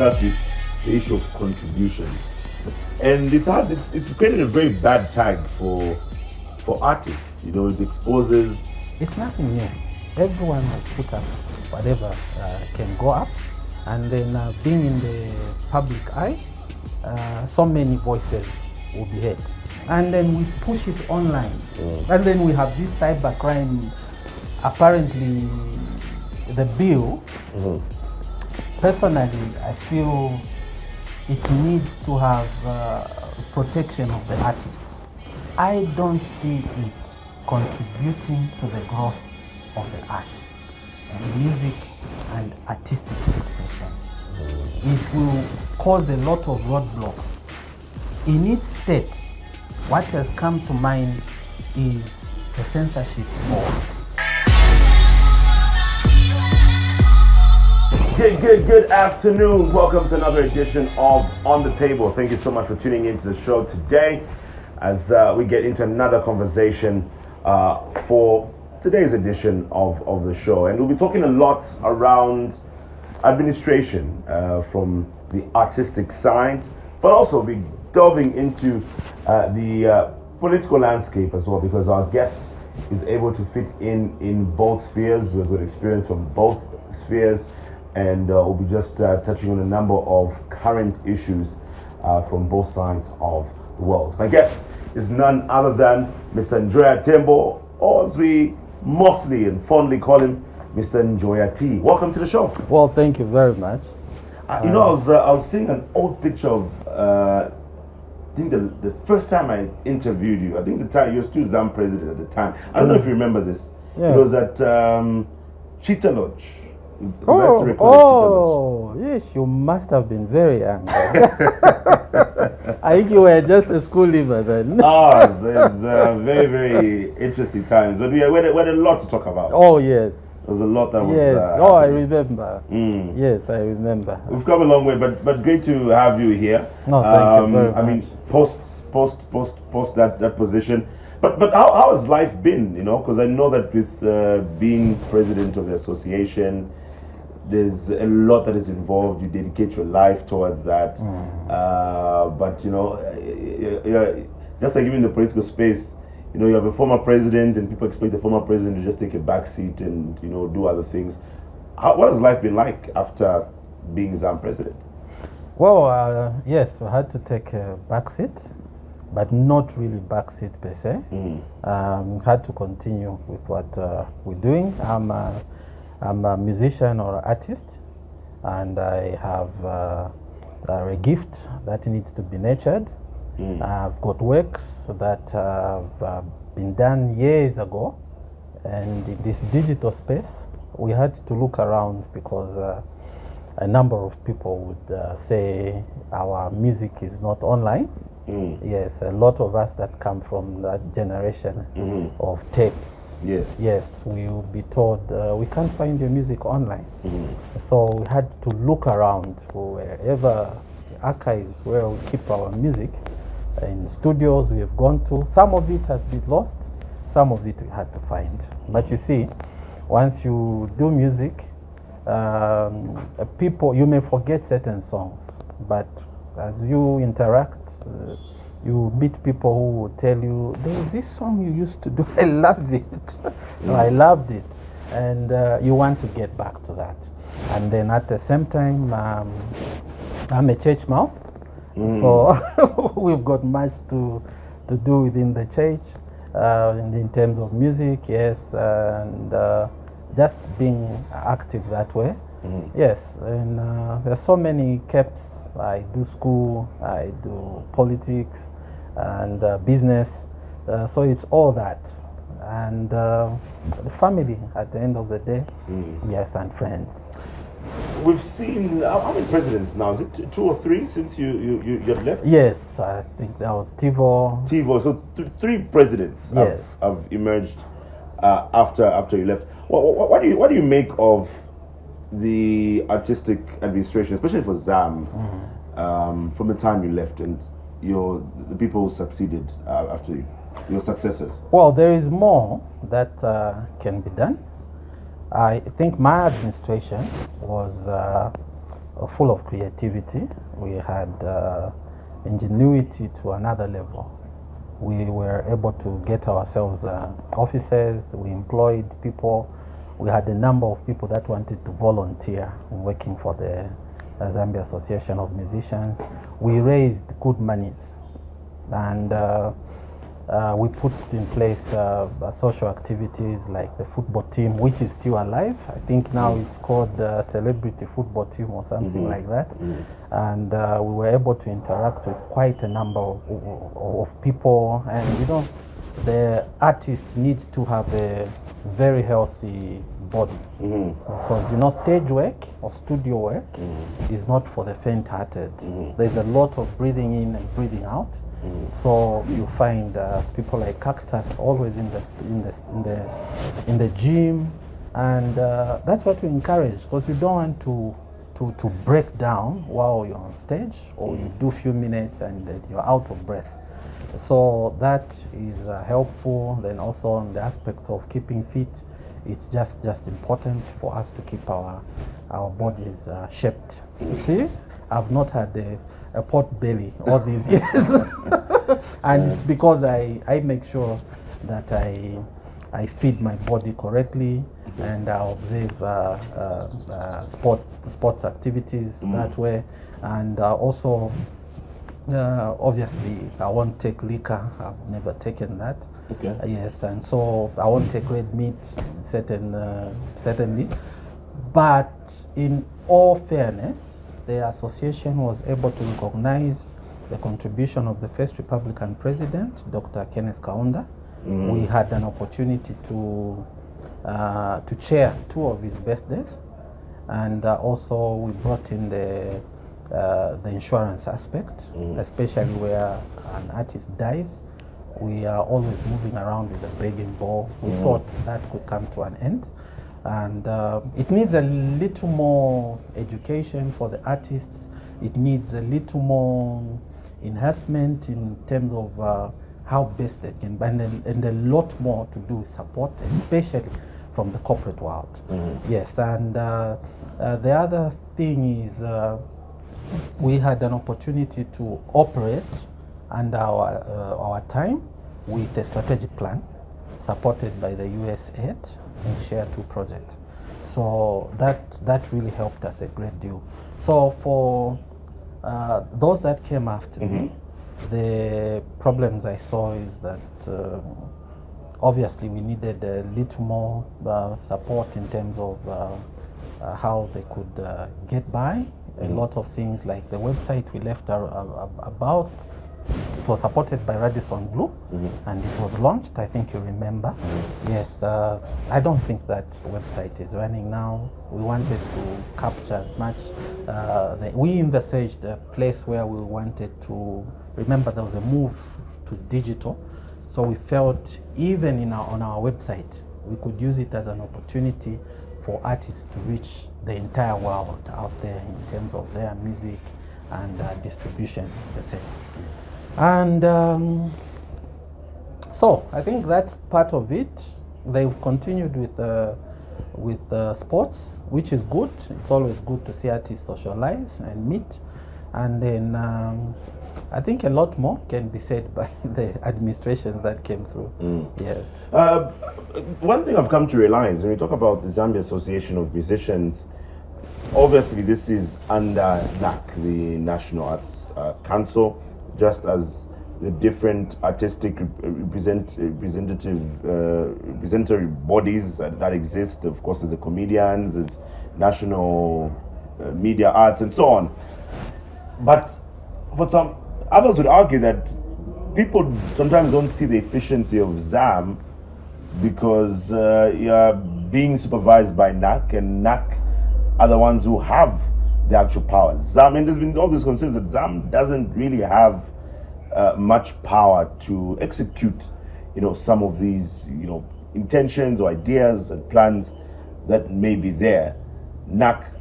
starts with the issue of contributions, and it's created a very bad tag for artists. It exposes. It's nothing new. Everyone has put up whatever can go up, and then being in the public eye, so many voices will be heard. And then we push it online. And then we have this cybercrime. Apparently, the bill, personally, I feel it needs to have protection of the artist. I don't see it contributing to the growth of the art and music and artistic expression. It will cause a lot of roadblocks. In its state, what has come to mind is the censorship board. Good afternoon. Welcome to another edition of On the Table. Thank you so much for tuning into the show today as we get into another conversation for today's edition of the show. And we'll be talking a lot around administration from the artistic side, but also be delving into the political landscape as well, because our guest is able to fit in both spheres. There's got experience from both spheres, and we'll be just touching on a number of current issues from both sides of the world. My guest is none other than Mr. Njoya, or as we mostly and fondly call him, Mr. Njoya T. Welcome to the show. Well, thank you very much. I was seeing an old picture of I think the first time I interviewed you. I think the time you were still ZAM president at the time. I don't know if you remember this. Yeah. It was at Cheetah Lodge. Yes, you must have been very young. I think you were just a school leaver then. It's very, very interesting times. But we had a lot to talk about. Oh, yes. There was a lot that was. Yes. I remember. Yes, I remember. We've come a long way, but great to have you here. No, thank you very much. I mean, post that position. But how has life been? Because I know that with being president of the association, there's a lot that is involved. You dedicate your life towards that. But just like even in the political space, you have a former president, and people expect the former president to just take a back seat and do other things. What has life been like after being ZAM president? Well, yes, I had to take a back seat, but not really back seat per se. Had to continue with what we're doing. I'm a musician or artist, and I have a gift that needs to be nurtured. I've got works that have been done years ago, and in this digital space we had to look around because a number of people would say our music is not online. Yes, a lot of us that come from that generation of tapes. Yes, we will be told we can't find your music online. So we had to look around for wherever archives where we keep our music. In studios we have gone to, some of it has been lost, some of it we had to find. But you see, once you do music, you may forget certain songs, but as you interact, you meet people who will tell you, there's this song you used to do, I loved it. I loved it. And you want to get back to that. And then at the same time, I'm a church mouse. So we've got much to do within the church in terms of music, yes, and just being active that way. Yes, and there's so many caps. I do school, I do politics, and business, so it's all that, and the family at the end of the day. Yes, and friends. We've seen how many presidents now? Is it 2 or 3 since you have left? Yes, I think that was Tivo. So 3 presidents have emerged after you left. What do you make of the artistic administration, especially for ZAM, from the time you left and the people who succeeded after you, your successors? Well, there is more that can be done. I think my administration was full of creativity. We had ingenuity to another level. We were able to get ourselves offices. We employed people. We had a number of people that wanted to volunteer in working for the Zambia Association of Musicians. We raised good monies, and we put in place social activities like the football team, which is still alive. I think now it's called the Celebrity Football Team or something like that. And we were able to interact with quite a number of people. And you know, the artist needs to have a very healthy body, because you know, stage work or studio work is not for the faint-hearted. There's a lot of breathing in and breathing out. So you find people like Cactus always in the gym, and that's what we encourage, because you don't want to break down while you're on stage, or you do a few minutes and then you're out of breath. So that is helpful. Then also on the aspect of keeping fit, it's just important for us to keep our bodies shaped. You see, I've not had a pot belly all these years, and it's because I make sure that I feed my body correctly, and I observe sports activities that way, and also obviously I won't take liquor. I've never taken that. Okay. Yes, and so I won't take red meat, certainly. But in all fairness, the association was able to recognize the contribution of the first Republican president, Dr. Kenneth Kaunda. We had an opportunity to chair 2 of his birthdays, and also we brought in the insurance aspect, especially where an artist dies. We are always moving around with a begging bowl. We thought that could come to an end, and it needs a little more education for the artists. It needs a little more enhancement in terms of how best they can buy, and a lot more to do with support, especially from the corporate world. Yes, and the other thing is we had an opportunity to operate under our time with a strategic plan supported by the USAID in Share 2 project. So that really helped us a great deal. So for those that came after me, the problems I saw is that obviously we needed a little more support in terms of how they could get by. A lot of things like the website we left about, it was supported by Radisson Blue, and it was launched, I think you remember. Yes, I don't think that website is running now. We wanted to capture as much. We envisaged a place where we wanted to, remember there was a move to digital, so we felt even on our website we could use it as an opportunity for artists to reach the entire world out there in terms of their music and distribution, per se. And so I think that's part of it. They've continued with sports, which is good. It's always good to see artists socialize and meet. And then I think a lot more can be said by the administrations that came through. Yes. One thing I've come to realize when we talk about the Zambia Association of Musicians, obviously this is under NAC, the National Arts Council, just as the different artistic representative bodies that exist. Of course, there's the comedians, there's national media arts, and so on. But for some others would argue that people sometimes don't see the efficiency of ZAM because you're being supervised by NAC, and NAC are the ones who have the actual powers. ZAM, and there's been all these concerns that ZAM doesn't really have much power to execute, some of these, intentions or ideas and plans that may be there. NAC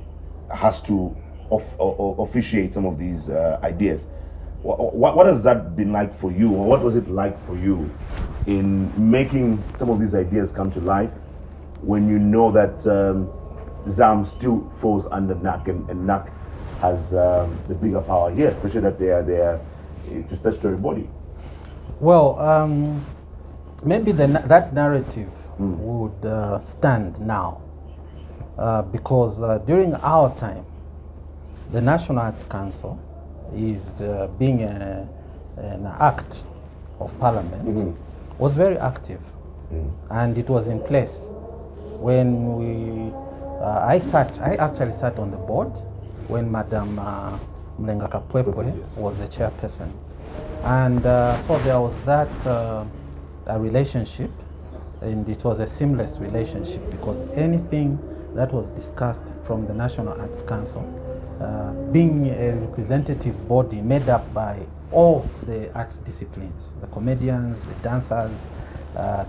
has to officiate some of these ideas. What has that been like for you, or what was it like for you in making some of these ideas come to life when you know that ZAM still falls under NAC, and NAC has the bigger power here, especially that it's a statutory body. Well, maybe that narrative would stand now because during our time, the National Arts Council is being an act of Parliament, was very active, and it was in place when I actually sat on the board when Madam Mlenga Kapwepwe was the chairperson. And so there was that a relationship, and it was a seamless relationship because anything that was discussed from the National Arts Council, being a representative body made up by all the arts disciplines, the comedians, the dancers,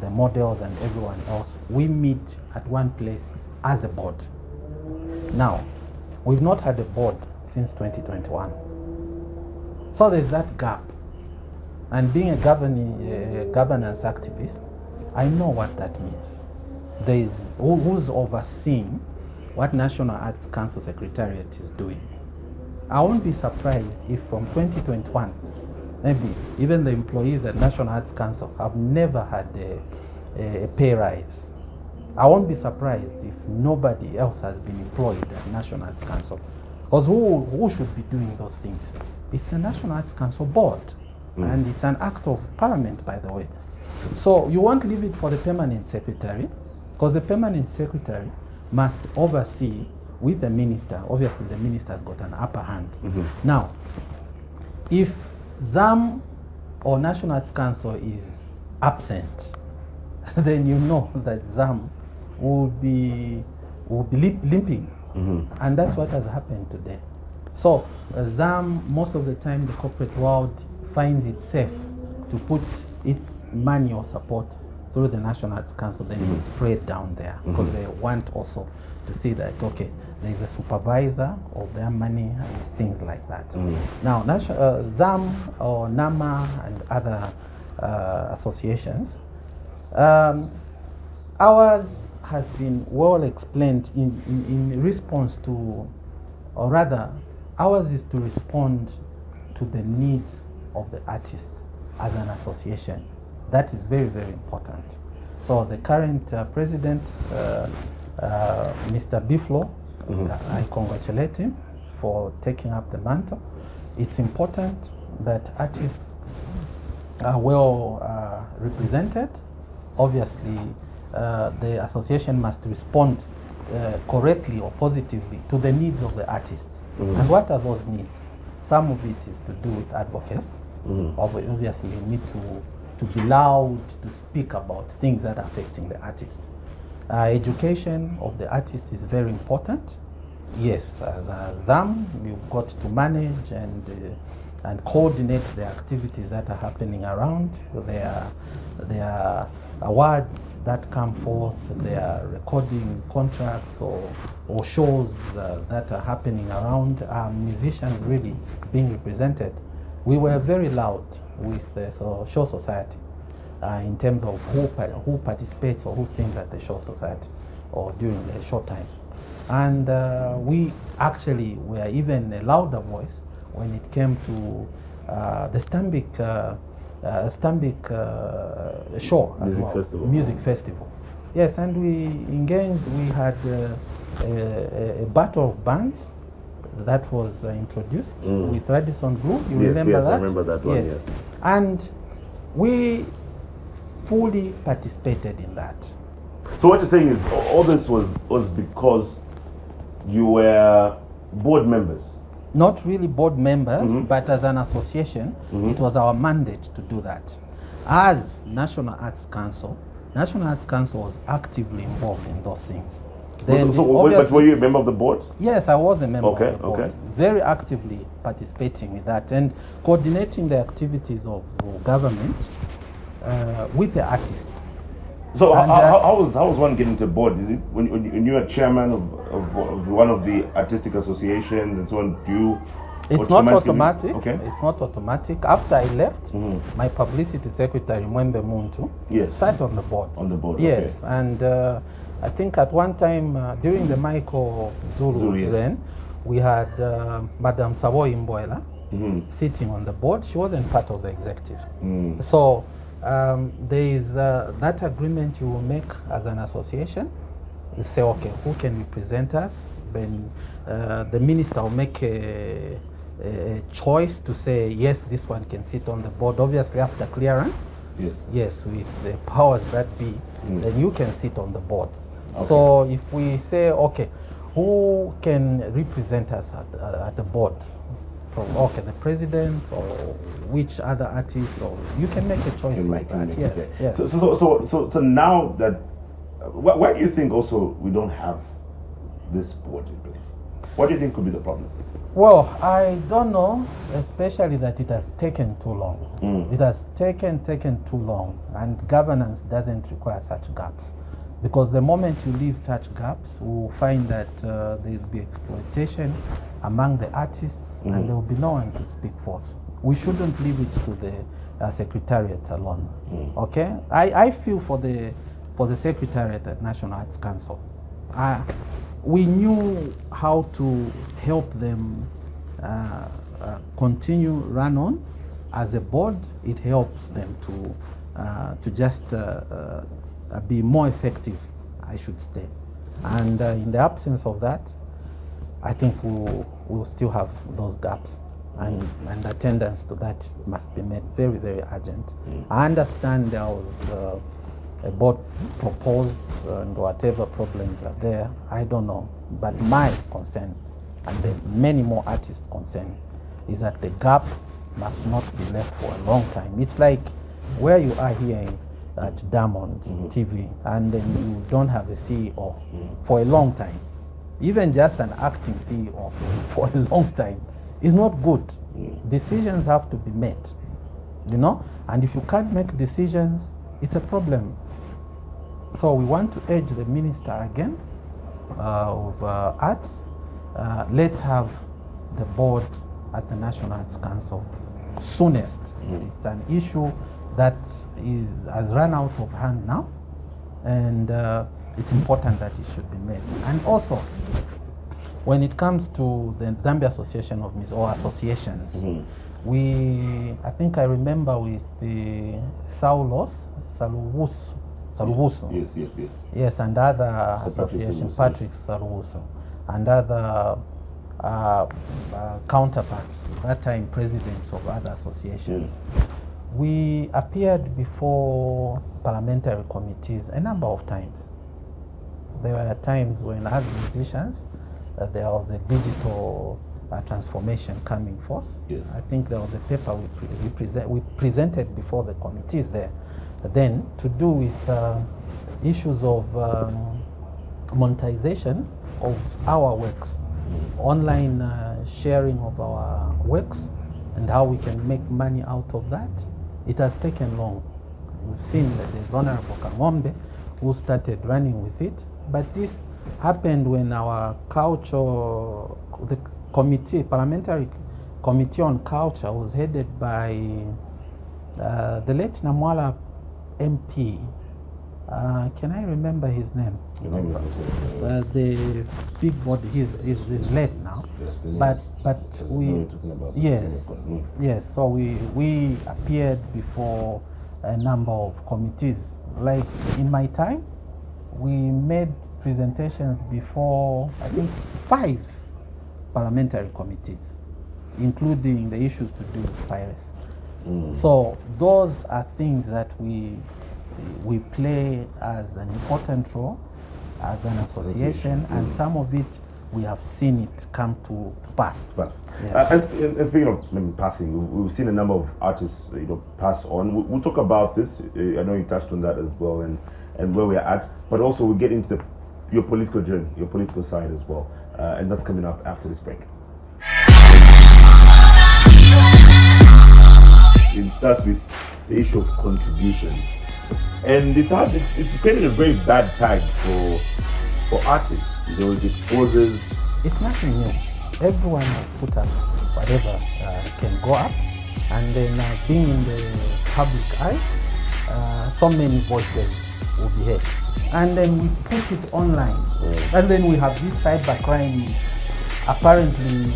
the models and everyone else, we meet at one place as a board. Now, we've not had a board since 2021. So there's that gap. And being a governance activist, I know what that means. There is who's overseeing what National Arts Council Secretariat is doing. I won't be surprised if from 2021, maybe even the employees at National Arts Council have never had a pay rise. I won't be surprised if nobody else has been employed at National Arts Council. Because who should be doing those things? It's the National Arts Council board. And it's an act of Parliament, by the way. So you won't leave it for the permanent secretary, because the permanent secretary must oversee with the minister. Obviously, the minister's got an upper hand. Now, if ZAM or National Arts Council is absent, then you know that ZAM will be limping. And that's what has happened today. So ZAM, most of the time, the corporate world finds it safe to put its money or support through the National Arts Council, then to spread down there, because they want also to see that, okay, there is a supervisor of their money and things like that. Now, ZAM or NAMA and other associations, ours has been well explained in response to, or rather, ours is to respond to the needs of the artists as an association. That is very, very important. So the current president, Mr. Biflo, I congratulate him for taking up the mantle. It's important that artists are well represented. Obviously, the association must respond correctly or positively to the needs of the artists. And what are those needs? Some of it is to do with advocacy. Obviously, you need to be loud to speak about things that are affecting the artists. Education of the artists is very important. Yes, as a ZAM, you've got to manage and coordinate the activities that are happening around. There are awards that come forth, there are recording contracts or shows that are happening around. Musicians really being represented. We were very loud with the Show Society in terms of who participates or who sings at the Show Society or during the show time. And we actually were even a louder voice when it came to the Stambik show as well, festival. Music festival. Yes, and we engaged, we had a battle of bands that was introduced with Radisson Blue. You remember that? Yes, I remember that one, yes. And we fully participated in that. So what you're saying is all this was because you were board members? Not really board members, but as an association, it was our mandate to do that. As National Arts Council was actively involved in those things. Then but were you a member of the board? Yes, I was a member of the board. Very actively participating in that and coordinating the activities of government with the artists. So how was one getting to board? Is it when you were chairman of one of the artistic associations and so on? It's not automatic. Okay. It's not automatic. After I left, my publicity secretary Mwembe Muntu sat on the board. On the board. Yes, and I think at one time during the Michael Zulu reign, we had Madame Savoy Mboela sitting on the board. She wasn't part of the executive. So there is that agreement you will make as an association. You say, okay, who can represent us? Then the minister will make a choice to say, yes, this one can sit on the board. Obviously, after clearance, yes, with the powers that be, then you can sit on the board. Okay. So if we say, okay, who can represent us at the board? From, okay, the president or which other artist, or you can make a choice like that. Yes, yes. So now that, why do you think also we don't have this board in place? What do you think could be the problem? Well, I don't know, especially that it has taken too long. It has taken too long, and governance doesn't require such gaps. Because the moment you leave such gaps, we'll find that there will be exploitation among the artists, and there will be no one to speak for. We shouldn't leave it to the secretariat alone. Okay, I feel for the secretariat at National Arts Council. We knew how to help them continue run on. As a board, it helps them to just be more effective, I should say. And in the absence of that, I think we'll still have those gaps, and attendance to that must be made very, very urgent. I understand there was a board proposed and whatever problems are there, I don't know. But my concern, and the many more artists' concern, is that the gap must not be left for a long time. It's like where you are here at Diamond TV, and then you don't have a CEO for a long time. Even just an acting CEO for a long time is not good. Decisions have to be made, you know, and if you can't make decisions, it's a problem. So we want to urge the minister again of arts, let's have the board at the National Arts Council soonest. It's an issue that has run out of hand now, and it's important that it should be made. And also, when it comes to the Zambia Association of Music, or associations, I think I remember with the Saulos, Salubuso. Yes, and other associations, Patrick Salubuso, and other counterparts, that time presidents of other associations. We appeared before parliamentary committees a number of times. There were times when, as musicians, there was a digital transformation coming forth. I think there was a paper we presented before the committees there. Then, to do with issues of monetization of our works, online sharing of our works, and how we can make money out of that. It has taken long. We've seen that there's Honorable Kangombe who started running with it, but this happened when our culture, the committee, parliamentary committee on culture, was headed by the late Namwala MP. Can I remember his name? The big body. He's late now, but we yes. So we appeared before a number of committees. Like in my time, we made presentations before, I think, 5 parliamentary committees, including the issues to do with piracy. So those are things that we play as an important role as an association, and some of it we have seen it come to pass. And speaking of passing, we've seen a number of artists, pass on. We'll talk about this. I know you touched on that as well, and where we're at. But also we'll get into your political journey, your political side as well, and that's coming up after this break. It starts with the issue of contributions, and it's created a very bad tag for artists. It exposes. It's nothing new. Everyone has put up whatever can go up, and then being in the public eye, so many voices will be heard. And then we put it online, and then we have this cybercrime apparently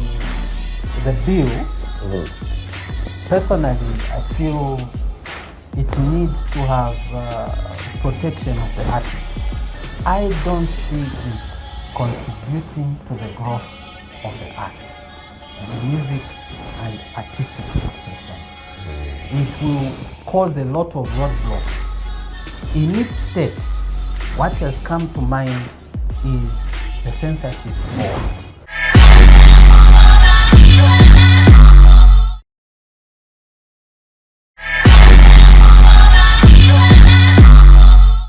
the bill, personally, I feel it needs to have protection of the artist. I don't see it contributing to the growth of the art, the music and artistic expression. It will cause a lot of roadblocks. In its state, what has come to mind is the censorship law.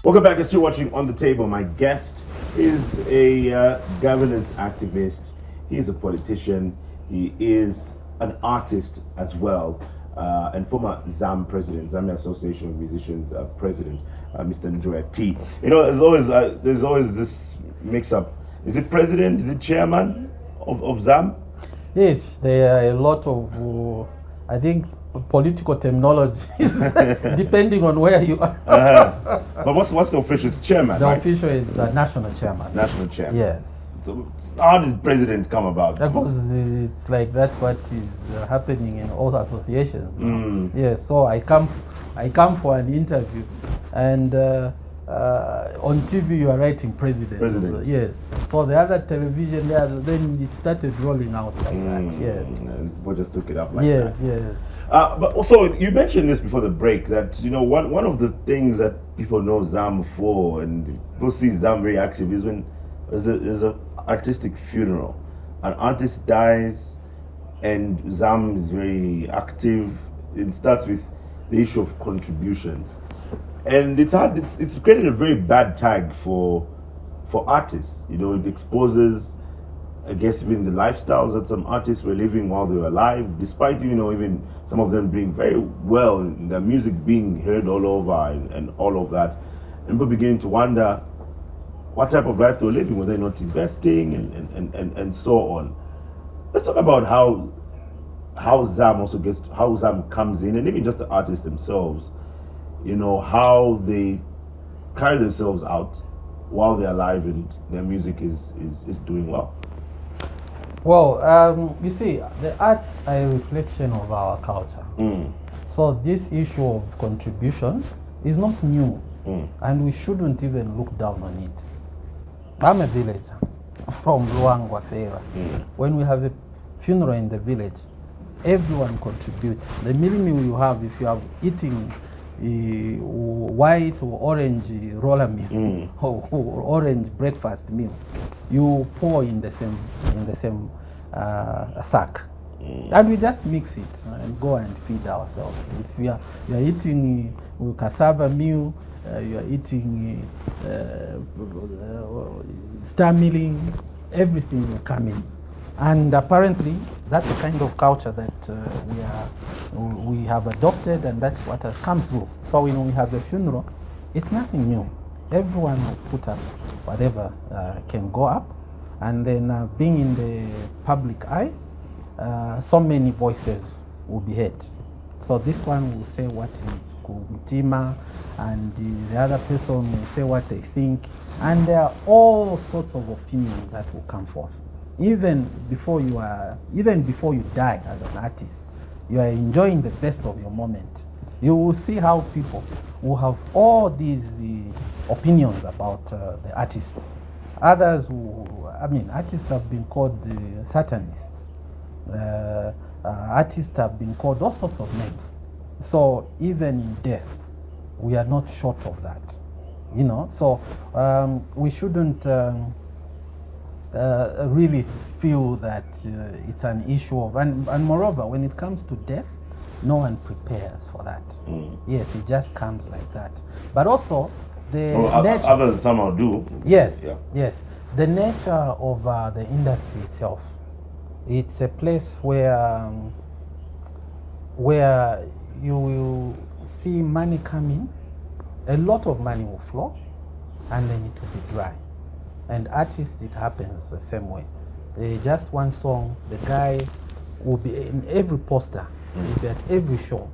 Welcome back. You're still watching On the Table. My guest is a governance activist. He is a politician. He is an artist as well, and former ZAM president, Zambia Association of Musicians president, Mr. Njoya T. You know, there's always this mix-up. Is it president? Is it chairman of ZAM? Yes, there are a lot of, I think, political terminology depending on where you are. But what's the official? It's chairman, The right? official is the national chairman. National chairman. Yes. So how did president come about? Because it's like that's what is happening in all associations. Yes, so I come for an interview, and on TV you are writing president. President. Yes. For the other television, then it started rolling out like that. Yes. And people just took it up like Yes. that. Yes. But also, you mentioned this before the break, that one of the things that people know ZAM for, and people see ZAM very active, is when there's an artistic funeral. An artist dies, and ZAM is very active. It starts with the issue of contributions, and it's created a very bad tag for artists. It exposes, I guess, even the lifestyles that some artists were living while they were alive, despite even some of them doing very well, and their music being heard all over and all of that. And people beginning to wonder what type of life they were living. Were they not investing and so on? Let's talk about how ZAM comes in, and even just the artists themselves. How they carry themselves out while they're alive and their music is doing well. Well, you see, the arts are a reflection of our culture. So this issue of contribution is not new, and we shouldn't even look down on it. I'm a villager from Luangwa Fera. When we have a funeral in the village, everyone contributes. The meal you have, if you have eating white or orange roller meal or orange breakfast meal, you pour in the same sack, and we just mix it and go and feed ourselves. If you are eating cassava meal, you are eating star milling, everything will come in. And apparently, that's the kind of culture that we have adopted, and that's what has come through. So when we have a funeral, it's nothing new. Everyone will put up whatever can go up, and then being in the public eye, so many voices will be heard. So this one will say what is kumtima, and the other person will say what they think, and there are all sorts of opinions that will come forth. Even before you die as an artist, you are enjoying the best of your moment. You will see how people will have all these opinions about the artists. Others artists have been called Satanists. Artists have been called all sorts of names. So even in death, we are not short of that. So we shouldn't really feel that it's an issue of, and moreover, when it comes to death, no one prepares for that. Yes, it just comes like that. But also nature, others somehow do. Yes, yes. The nature of the industry itself, it's a place where you will see money coming, a lot of money will flow, and then it will be dry. And artists, it happens the same way. Just one song, the guy will be in every poster, will be at every show,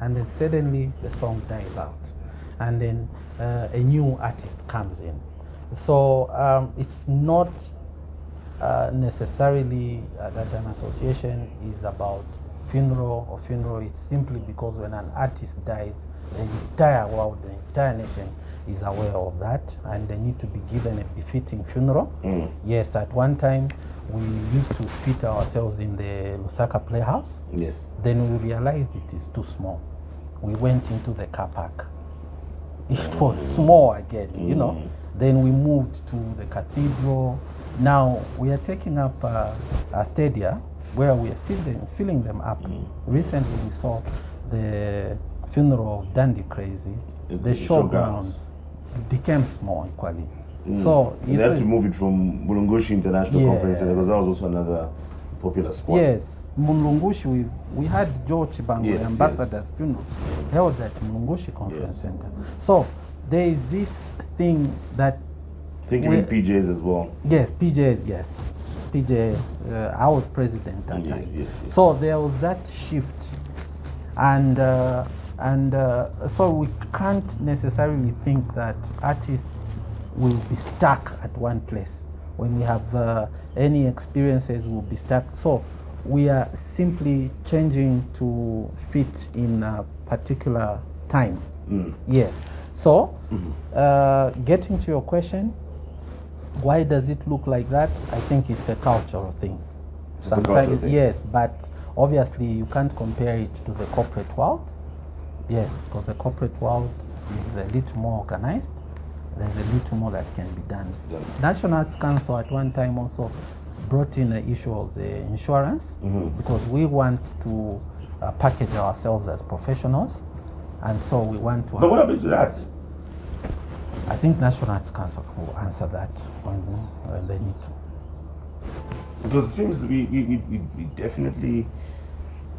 and then suddenly the song dies out, and then a new artist comes in. So it's not necessarily that an association is about funeral or funeral. It's simply because when an artist dies, the entire world, the entire nation is aware of that, and they need to be given a befitting funeral. Yes, at one time we used to fit ourselves in the Lusaka Playhouse. Yes. Then we realized it is too small. We went into the car park. It was small again, you know. Then we moved to the cathedral. Now we are taking up a stadia where we are filling them up. Recently we saw the funeral of Dandy Crazy. The showgrounds became small equally. So they had to move it from Mulungushi International Conference Center because that was also another popular spot. Yes, Mulungushi, we had George Chibango, the ambassador's funeral, held at Mulungushi Conference Center. So there is this thing that... Thinking in PJs as well. Yes, PJs, yes. PJ, I was president that time. Yes. So there was that shift. And so we can't necessarily think that artists will be stuck at one place. When we have any experiences, we'll be stuck. So we are simply changing to fit in a particular time. Yes. So getting to your question, why does it look like that? I think it's a cultural thing. Sometimes, yes, but obviously you can't compare it to the corporate world. Yes, because the corporate world is a little more organized. There's a little more that can be done. National Arts Council at one time also brought in the issue of the insurance because we want to package ourselves as professionals, and so we want to... But what happened to that? I think National Arts Council will answer that when they need to. Because it seems we definitely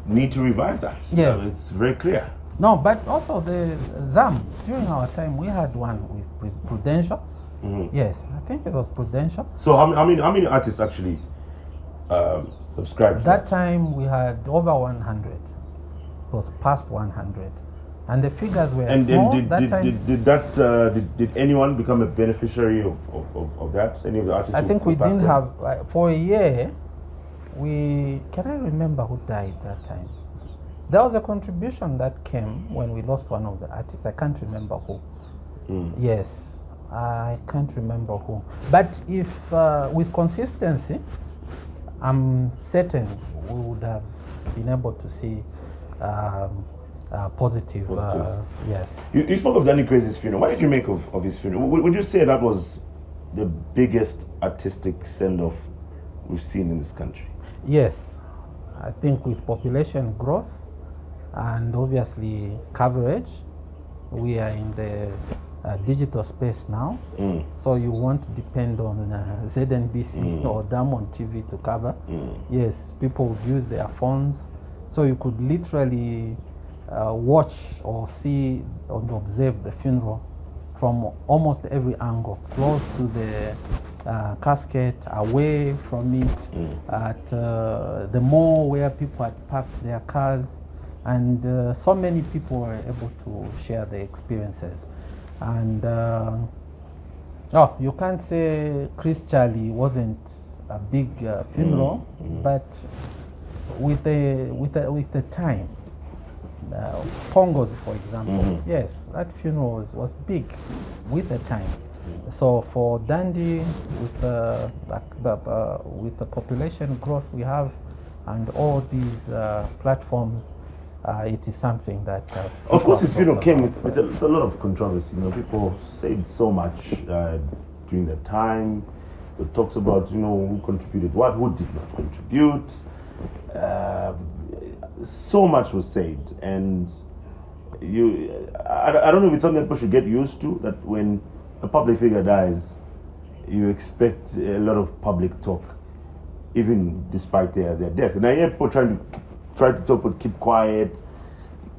need to revive that. Yes. It's very clear. No, but also the ZAM, during our time, we had one with Prudential. Yes, I think it was Prudential. So how many artists actually subscribed to that? Time we had over 100. It was past 100. And the figures were small. Did anyone become a beneficiary of that? Any of the artists? I think we didn't have, for a year, can I remember who died that time? There was a contribution that came when we lost one of the artists. I can't remember who. Yes, I can't remember who. But if with consistency, I'm certain we would have been able to see positive. Yes. You spoke of Danny Crazy's funeral. What did you make of his funeral? Would you say that was the biggest artistic send-off we've seen in this country? Yes, I think with population growth and obviously coverage, we are in the digital space now, so you won't depend on ZNBC or Diamond TV to cover. Yes, people would use their phones, so you could literally watch or see or observe the funeral from almost every angle, close to the casket, away from it, at the mall where people had parked their cars, and so many people were able to share their experiences. And you can't say Chris Charlie wasn't a big funeral, but with the time, Pongo's, for example, yes, that funeral was big with the time. So for Dandy, with the population growth we have and all these platforms, it is something that... of course, his funeral came with a lot of controversy. You know, people said so much during the time. It talks about, who contributed what, who did not contribute. So much was said, and I don't know if it's something that people should get used to, that when a public figure dies, you expect a lot of public talk, even despite their death. And I hear people try to talk, but keep quiet,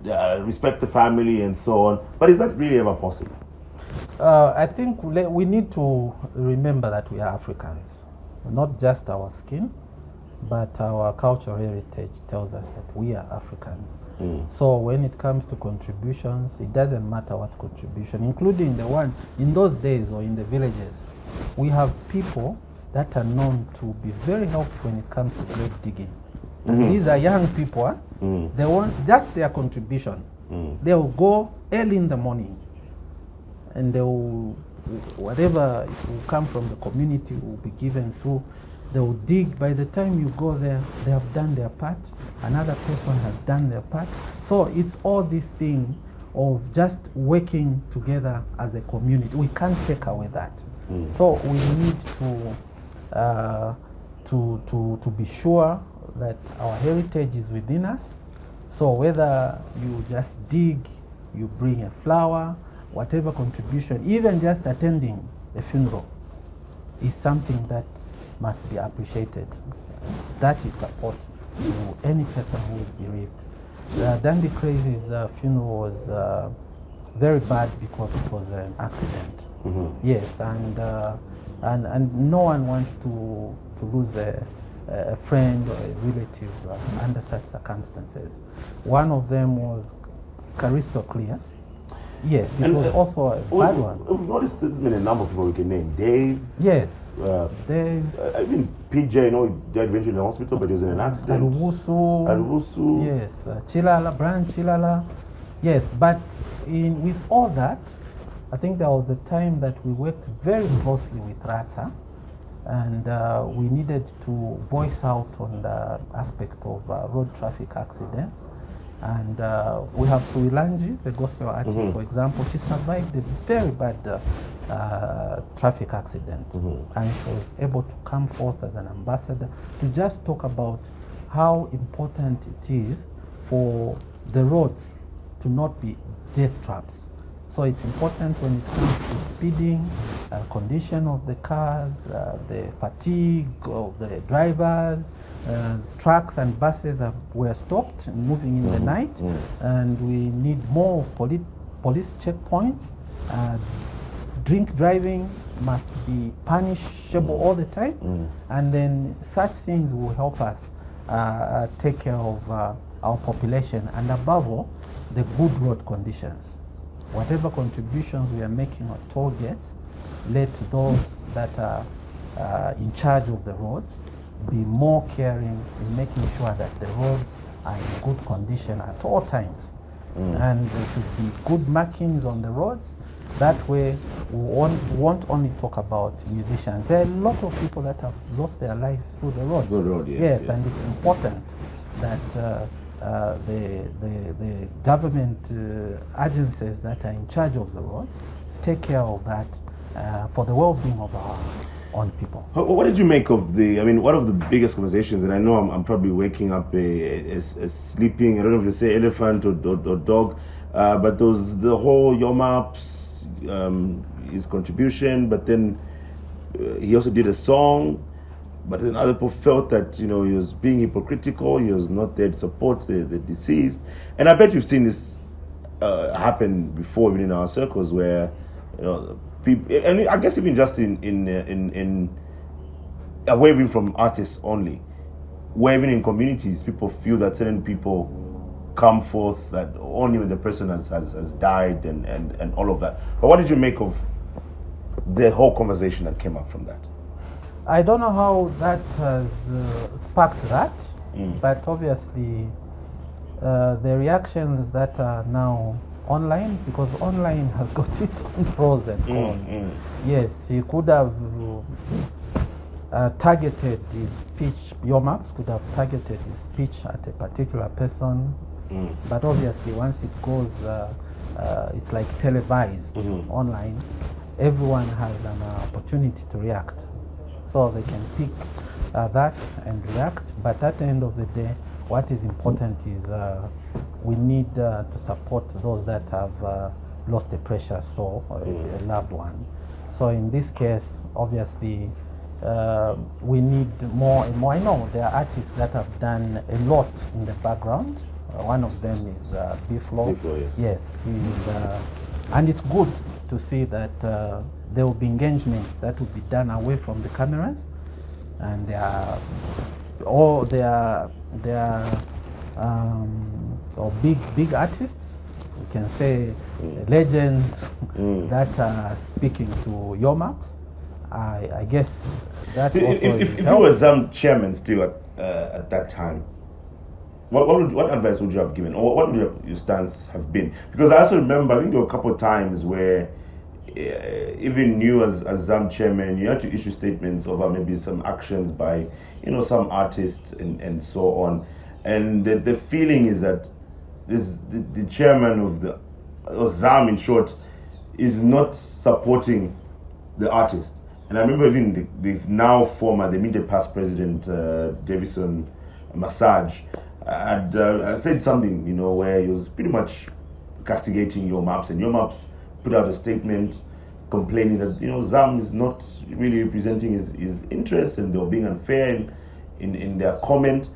respect the family, and so on. But is that really ever possible? I think we need to remember that we are Africans, not just our skin, but our cultural heritage tells us that we are Africans. So when it comes to contributions, it doesn't matter what contribution, including the one in those days or in the villages. We have people that are known to be very helpful when it comes to grave digging. And these are young people. They want, that's their contribution. They will go early in the morning, and they will, whatever will come from the community will be given through. They will dig. By the time you go there, they have done their part. Another person has done their part. So it's all this thing of just working together as a community. We can't take away that. So we need to be sure that our heritage is within us. So whether you just dig, you bring a flower, whatever contribution, even just attending a funeral is something that must be appreciated. That is support to any person who is bereaved. Dandy Crazy's funeral was very bad because it was an accident. Yes, and no one wants to lose a friend or a relative under such circumstances. One of them was crystal clear. Yes, it was also a bad one. We've noticed there's been a number of people we can name. Dave. Yes. Dave. Even PJ, you know, he died eventually in the hospital, but he was in an accident. Alubusu. Yes. Chilala, Brian Chilala. Yes, but with all that, I think there was a time that we worked very closely with RATSA, and we needed to voice out on the aspect of road traffic accidents. And we have Tuilanji, the gospel artist, for example. She survived a very bad traffic accident, and she was able to come forth as an ambassador to just talk about how important it is for the roads to not be death traps. So it's important when it comes to speeding, condition of the cars, the fatigue of the drivers. Trucks and buses were stopped moving in the night, and we need more police checkpoints. Drink driving must be punishable all the time, and then such things will help us take care of our population, and above all, the good road conditions. Whatever contributions we are making on toll gates, let those that are in charge of the roads be more caring in making sure that the roads are in good condition at all times. And there should be good markings on the roads. That way we won't only talk about musicians. There are a lot of people that have lost their lives through the roads. Good road, yes, and it's important that the government agencies that are in charge of the roads take care of that for the well-being of our own people. What did you make of one of the biggest conversations, and I know I'm probably waking up a sleeping, I don't know if you say elephant or dog, but there was the whole Yomap's, his contribution, but then he also did a song, but then other people felt that, he was being hypocritical, he was not there to support the deceased. And I bet you've seen this happen before, even in our circles, where people, and I guess even just in away even from artists only, where even in communities, people feel that certain people come forth that only when the person has died and all of that. But what did you make of the whole conversation that came up from that? I don't know how that has sparked that, but obviously the reactions that are now online, because online has got its own pros and cons. Yes, he could have targeted his speech, Yomaps could have targeted his speech at a particular person, but obviously once it goes, it's like televised online, everyone has an opportunity to react. So they can pick that and react, but at the end of the day, what is important is we need to support those that have lost a precious soul or a loved one. So in this case, obviously, we need more and more. I know there are artists that have done a lot in the background. One of them is Biflo. Yes, and it's good to see that there will be engagements that will be done away from the cameras, and they are big artists, we can say legends that are speaking to Yomaps, I guess that's If, also if you were some chairman still at that time, what advice would you have given, or what would your stance have been? Because I also remember, I think there were a couple of times where even you as ZAM chairman, you had to issue statements over maybe some actions by, some artists and so on. And the feeling is that the chairman of the or ZAM in short is not supporting the artist. And I remember even the now former, the immediate past president, Davison Massage, had said something, where he was pretty much castigating Your Maps, and Your Maps put out a statement complaining that, ZAM is not really representing his interests and they were being unfair in their comment.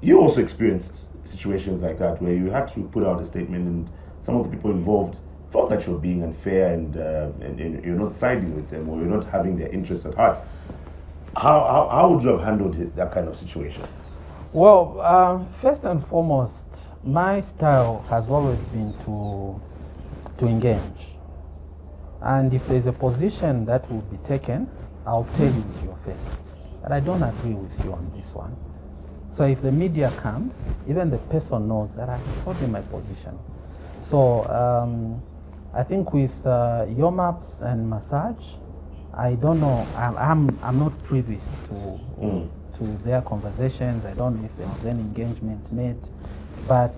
You also experienced situations like that where you had to put out a statement and some of the people involved felt that you're being unfair and you're not siding with them, or you're not having their interests at heart. How would you have handled that kind of situation? Well, first and foremost, my style has always been to engage. And if there's a position that will be taken, I'll tell you with your face that I don't agree with you on this one. So if the media comes, even the person knows that I told them my position. So I think with Your Maps and Massage, I don't know. I'm not privy to their conversations. I don't know if there was any engagement made, but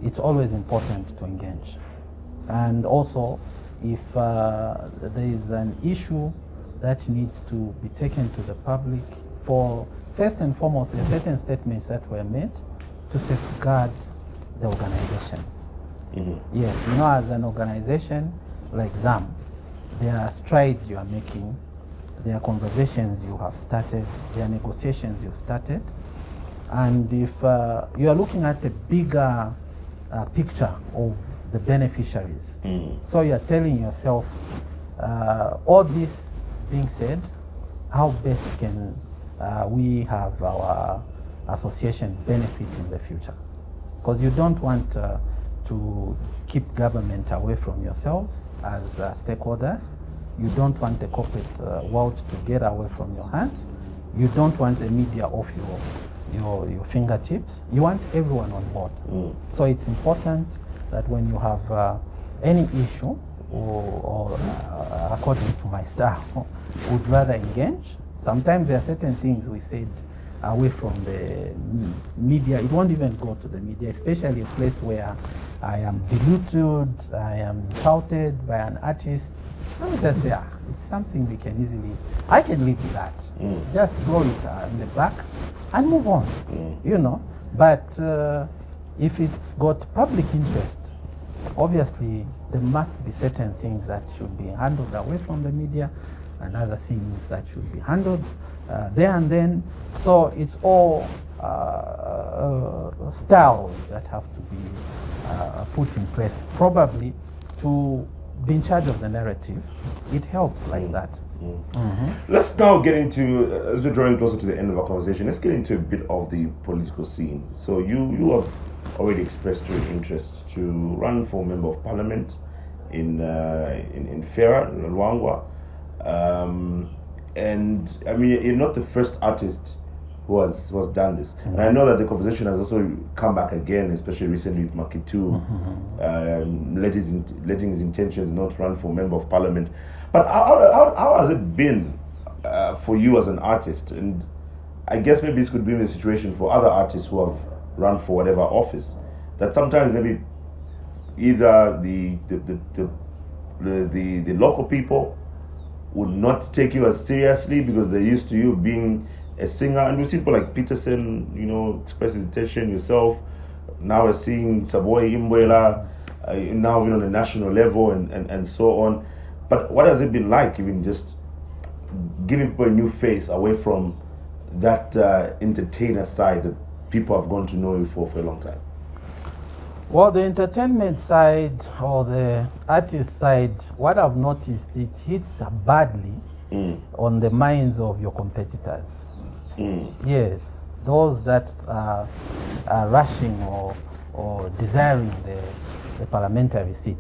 it's always important to engage. And also, if there is an issue that needs to be taken to the public, for first and foremost, there are certain statements that were made to safeguard the organization. Yes, as an organization like ZAM, there are strides you are making, there are conversations you have started, there are negotiations you've started, and if you are looking at a bigger picture of the beneficiaries, so you are telling yourself, all this being said, how best can we have our association benefit in the future? Because you don't want to keep government away from yourselves as stakeholders. You don't want the corporate world to get away from your hands. You don't want the media off your fingertips. You want everyone on board. So it's important that when you have any issue, or according to my style, would rather engage. Sometimes there are certain things we said away from the media. It won't even go to the media, especially a place where I am belittled, I am insulted by an artist. I would just say, it's something we can easily, I can live with that. Just throw it in the back and move on, But if it's got public interest, obviously there must be certain things that should be handled away from the media and other things that should be handled there and then. So it's all styles that have to be put in place, probably to be in charge of the narrative. It helps like that. Let's now get into, as we're drawing closer to the end of our conversation, let's get into a bit of the political scene. So you have already expressed your interest to run for Member of Parliament in Fera, in Luangwa. And I mean, you're not the first artist who has done this. And I know that the conversation has also come back again, especially recently with Makitu, letting his intentions not run for Member of Parliament. But how has it been for you as an artist? And I guess maybe this could be a situation for other artists who have run for whatever office, that sometimes maybe either the local people would not take you as seriously because they're used to you being a singer. And we see people like Peterson, express his intention, yourself. Now we're seeing Savoy Imbuela, now even on a national level and so on. But what has it been like, even just giving people a new face away from that entertainer side that people have gone to know you for a long time? Well, the entertainment side or the artist side, what I've noticed, it hits badly on the minds of your competitors. Yes, those that are rushing or desiring the parliamentary seat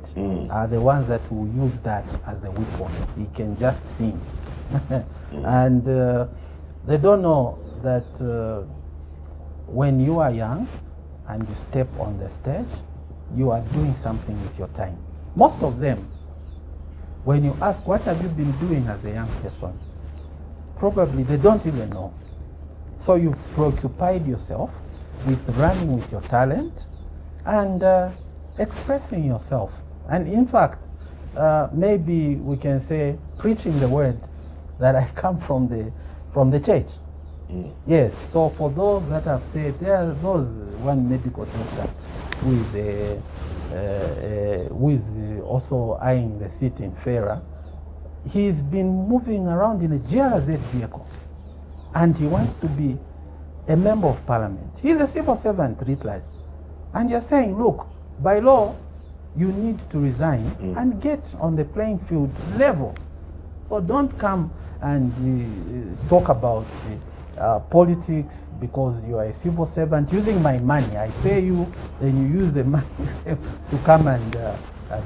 are the ones that will use that as a weapon. He can just sing And they don't know that when you are young and you step on the stage, you are doing something with your time. Most of them, when you ask, what have you been doing as a young person? Probably they don't even know. So you've preoccupied yourself with running with your talent and expressing yourself. And in fact, maybe we can say preaching the word that I come from the church. Yes, so for those that have said, there was one medical doctor who is also eyeing the seat in FERA. He's been moving around in a GRZ vehicle and he wants to be a member of parliament. He's a civil servant, retired. And you're saying, look, by law, you need to resign and get on the playing field level. So don't come and talk about politics because you are a civil servant using my money. I pay you, then you use the money to come and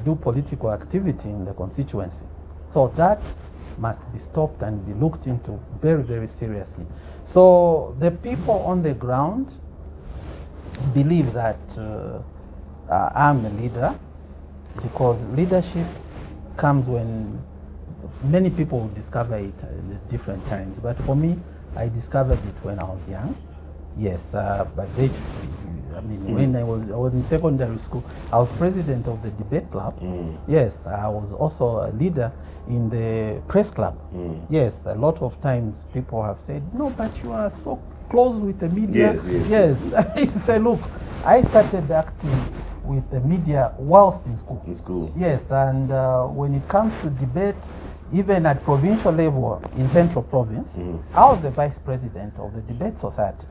do political activity in the constituency. So that must be stopped and be looked into very, very seriously. So the people on the ground believe that I'm a leader, because leadership comes when many people will discover it at different times. But for me, I discovered it when I was young. Yes, but when I was in secondary school, I was president of the debate club. Yes, I was also a leader in the press club. Yes, a lot of times people have said, no, but you are so close with the media. Yes. I say, look, I started acting with the media whilst in school. Yes, and when it comes to debate, even at provincial level in Central Province, I was the vice president of the debate society.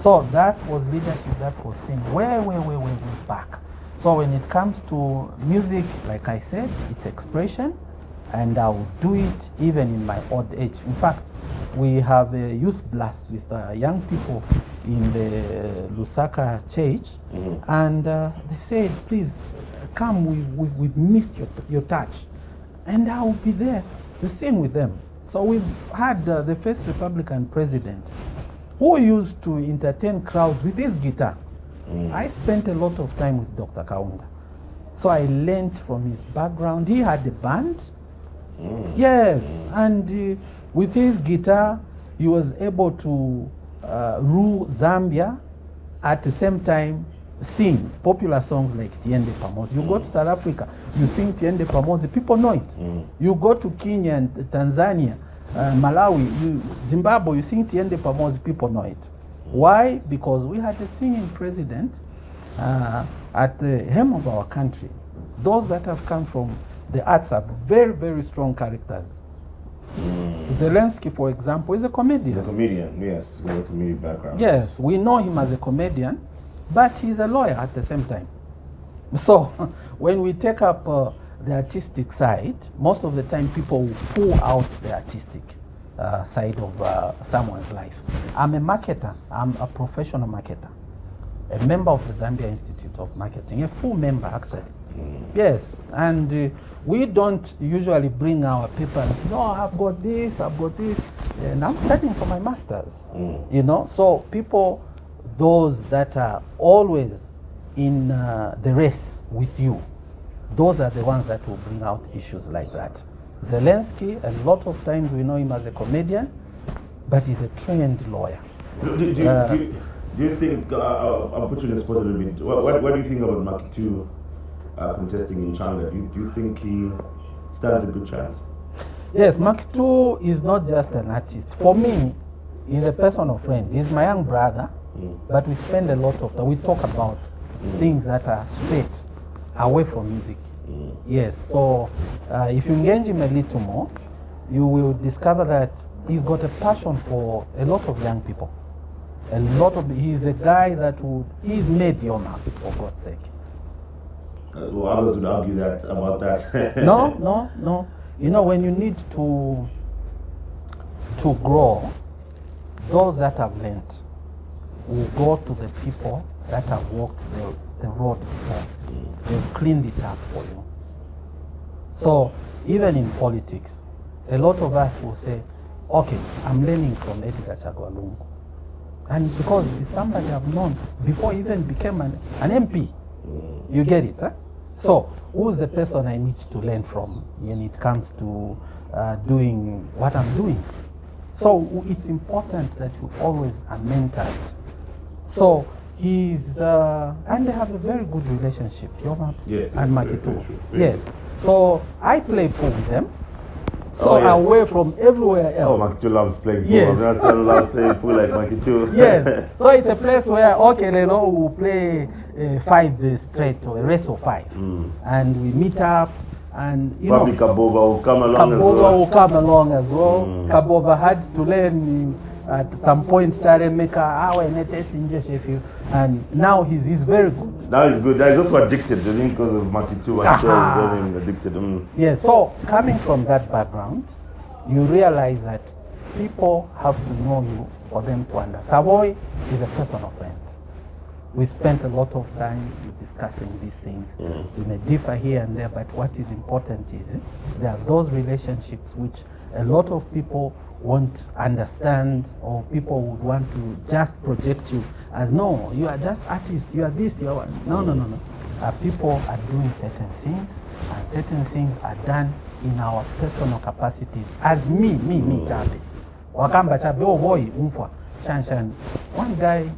So that was leadership that was seen way back. So when it comes to music, like I said, it's expression, and I will do it even in my old age. In fact, we have a youth blast with young people in the Lusaka church, and they said, please come, we've missed your touch. And I will be there to sing with them. So we've had the first Republican president who used to entertain crowds with his guitar. I spent a lot of time with Dr. Kaunda. So I learned from his background. He had a band. Yes, and with his guitar, he was able to rule Zambia, at the same time sing popular songs like Tiende Pamoja. You go to South Africa, you sing Tiende Pamoja, people know it. You go to Kenya and Tanzania, Malawi, Zimbabwe, you sing Tiende Pamoja, people know it. Why? Because we had a singing president at the helm of our country. Those that have come from the arts are very strong characters. Zelensky, for example, is a comedian. He's a comedian, yes, with a comedic background. Yes, we know him as a comedian, but he's a lawyer at the same time. So when we take up the artistic side, most of the time people will pull out the artistic side of someone's life. I'm a marketer. I'm a professional marketer, a member of the Zambia Institute of Marketing, a full member actually. Yes, and we don't usually bring our people and say, no, I've got this, and I'm studying for my master's. You know, so people, those that are always in the race with you, those are the ones that will bring out issues like that. Zelensky, a lot of times we know him as a comedian, but he's a trained lawyer. Do you think, I'll put you in the spot a little bit, what do you think about Makitu contesting in Changa? Do you think he stands a good chance? Yes, Makitu is not just an artist. For me, he's a personal friend. He's my young brother, but we spend a lot of time. We talk about things that are straight away from music. Yes, so if you engage him a little more, you will discover that he's got a passion for a lot of young people. He's a guy that he's made your mark, for God's sake. Well, others would argue that about that. No. You know, when you need to grow, those that have learned will go to the people that have walked the road before. They've cleaned it up for you. So even in politics, a lot of us will say, okay, I'm learning from Edgar Chagwa Lungu. And because it's somebody I've known before he even became an MP. You get it, huh? So who's the person I need to learn from when it comes to doing what I'm doing? So it's important that you always are mentored. So he's, and they have a very good relationship, Yomaps and Makitu. Yes. So I play pool with them. So away from everywhere else. Oh, Makitu loves playing pool. Yes. My son loves playing pool like Makitu. Yes. So it's a place where, okay, we'll play 5 straight or a race of 5. And we meet up. And you Probably know, Kabova will come along as Kabova well. will come along as well. Kabova had to learn at some point, and now he's very good. Now he's good. He's also addicted, I think, because of Makitu. Makitu is addicted. Yeah, so coming from that background, you realize that people have to know you for them to understand. Savoy is a personal friend. We spent a lot of time discussing these things. We may differ here and there, but what is important is there are those relationships which a lot of people won't understand, or people would want to just project you as, no, you are just artists, you are this, you are no. People are doing certain things, and certain things are done in our personal capacities. As me, Chabe. Wakamba Chabe, oh boy, umfwa, Shan. One guy,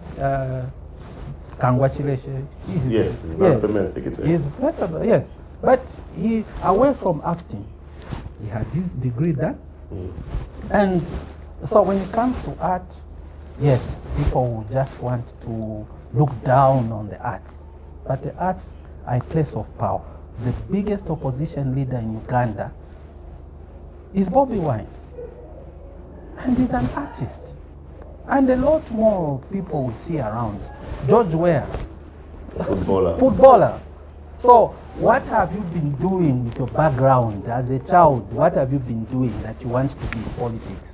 Kangwachileshe. Yes, he's not the main secretary. He's personal, yes. But he, away from acting, he had his degree done. And so when it comes to art, yes, people will just want to look down on the arts. But the arts are a place of power. The biggest opposition leader in Uganda is Bobby Wine. And he's an artist. And a lot more people we see around. George Weah, footballer. So what have you been doing with your background as a child? What have you been doing that you want to be in politics?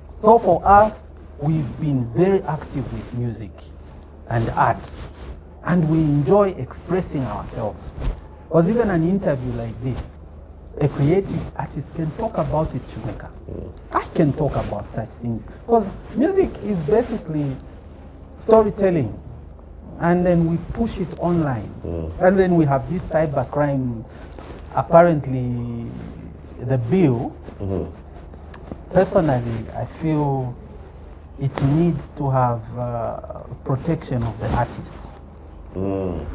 So for us, we've been very active with music and art. And we enjoy expressing ourselves. Because even an interview like this, a creative artist can talk about it, Chumeka. I can talk about such things. Because music is basically storytelling. And then we push it online. And then we have this cybercrime, apparently the bill. Personally, I feel it needs to have protection of the artists.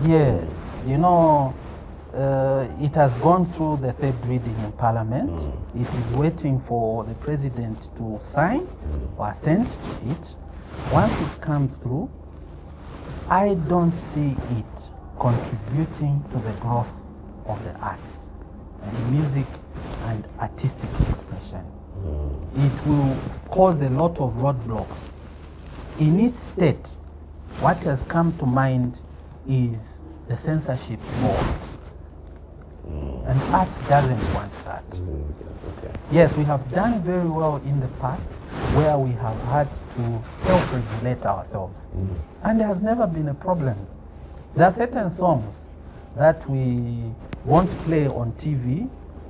Yes, you know, it has gone through the 3rd reading in Parliament. It is waiting for the President to sign or assent to it. Once it comes through, I don't see it contributing to the growth of the arts and music and artistic expression. It will cause a lot of roadblocks. In its state, what has come to mind is the censorship board. And art doesn't want that. Yes, we have done very well in the past where we have had to self-regulate ourselves. And there has never been a problem. There are certain songs that we won't play on TV,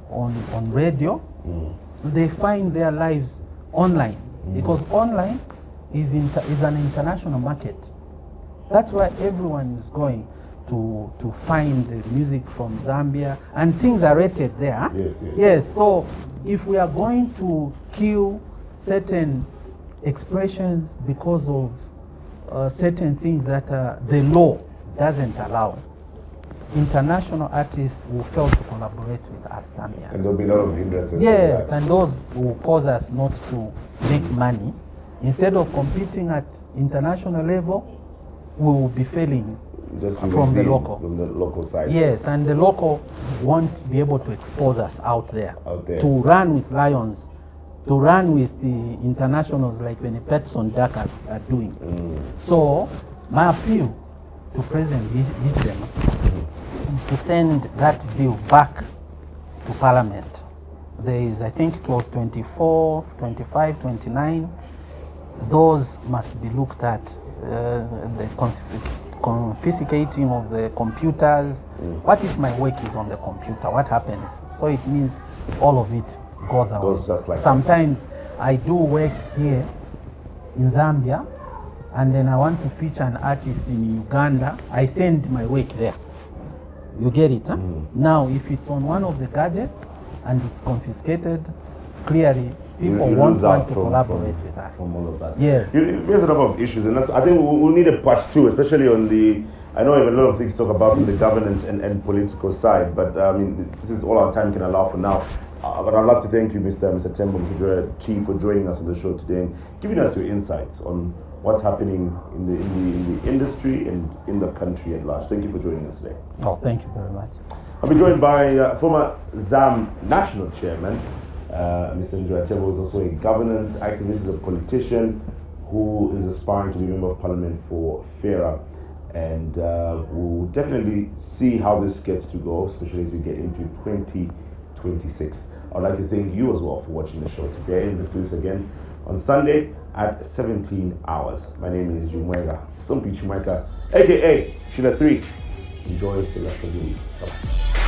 on radio. They find their lives online because online is an international market. That's why everyone is going to find the music from Zambia, and things are rated there. Yes, so if we are going to kill certain expressions because of certain things that the law doesn't allow, international artists will fail to collaborate with us Zambians. And there'll be a lot of hindrances. Yes, and those will cause us not to make money. Instead of competing at international level, we will be failing from the local side. Yes, and the local won't be able to expose us out there. To run with lions, to run with the internationals like when Petson Duck are doing. So my appeal to President Hichilema is to send that bill back to Parliament. There is, I think it was 24, 25, 29. Those must be looked at. The confiscating of the computers. What if my work is on the computer? What happens? So it means all of it goes away. Goes just like that. Sometimes I do work here in Zambia, and then I want to feature an artist in Uganda. I send my work there. You get it, huh? Now, if it's on one of the gadgets and it's confiscated, clearly people You won't lose want out to from- collaborate with us. From all of that. Yes. There's a number of issues, and I think we'll need a part two, especially on the. I know we have a lot of things to talk about from the governance and political side, but I mean, this is all our time can allow for now. But I'd love to thank you, Mr. Tembo, Mr. Njoya T, for joining us on the show today and giving us your insights on what's happening in the industry and in the country at large. Thank you for joining us today. Oh, thank you very much. I'll be joined by former ZAM national chairman, Mr. Njoya Tembo, who is also a governance activist, a politician who is aspiring to be member of parliament for FERA. And we'll definitely see how this gets to go, especially as we get into 2026. I'd like to thank you as well for watching the show today. And let's do this again on Sunday at 17 hours. My name is Njoya Sumpi Chumweka, aka Shina 3. Enjoy the rest of the week. Bye-bye.